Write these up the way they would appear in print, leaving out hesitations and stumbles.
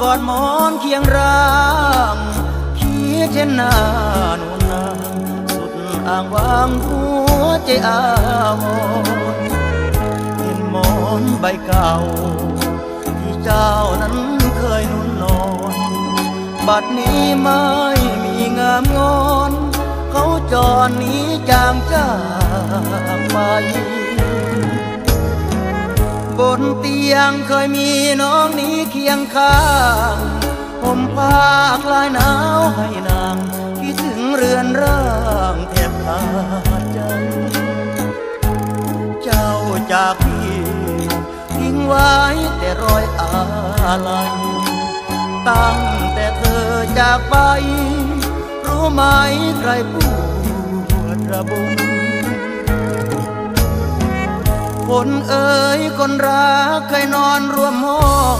อดหมอนเคียงร่างคิดเช่นหน้านวลนางสุดอ้างว้างหัวใจอาวรเห็นหมอนใบเก่าที่เจ้านั้นเคยนุ่นนอนบัดนี้ไม่มีงามงอนเขาจรหนีจางจากไปบนเตียงเคยมีน้องนี้เคียงข้างห่มผ้าคลายหนาวให้นางคิดถึงเรือนร่างแทบขาดใจเจ้าจากพี่ทิ้งไว้แต่รอยอาลัยตั้งแต่เธอจากไปรู้ไหมใครปวดระบมคนเอ๋ยคนรักเคยนอนรวมห้อง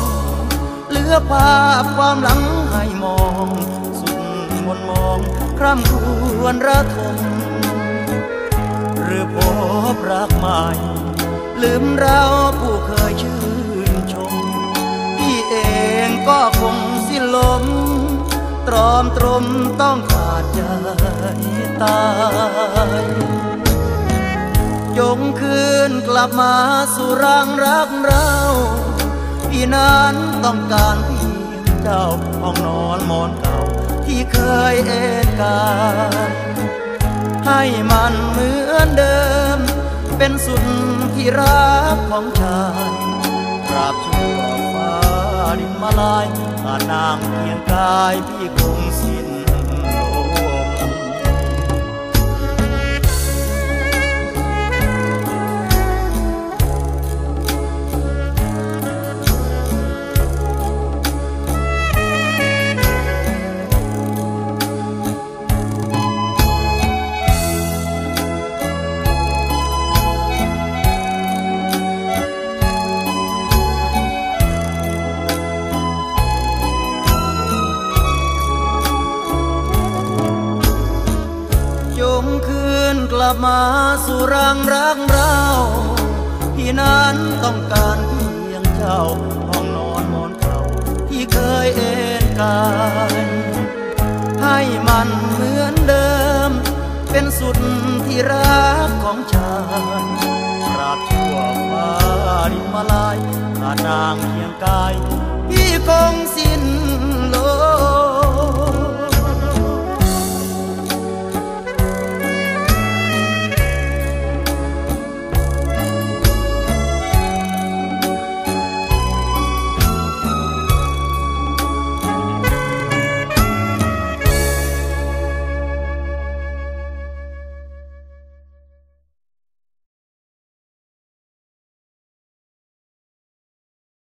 เหลือภาพความหลังให้มองสุดมนมองคร่ำครวญระทมหรือพบรักใหม่ลืมเราผู้เคยชื่นชมพี่เองก็คงสิ้นลมตรอมตรมต้องขาดใจตายจงคืนกลับมาสู่ร่างรักเราพี่นั้นต้องการเพียงเจ้าห้องนอนหมอนเก่าที่เคยเอนกายให้มันเหมือนเดิมเป็นสุดที่รักของชายตราบชั่วฟ้าดินมาลายขาดนางเพียงกายพี่คงสิ้นกลับมาสู่ร่างรักเราพี่นั้นต้องการเพียงเจ้าห้องนอนหมอนเก่าที่เคยเอนกายให้มันเหมือนเดิมเป็นสุดที่รักของชายตราบชั่วฟ้าดินมาลายขาดนางเพียงกายพี่คงสิ้น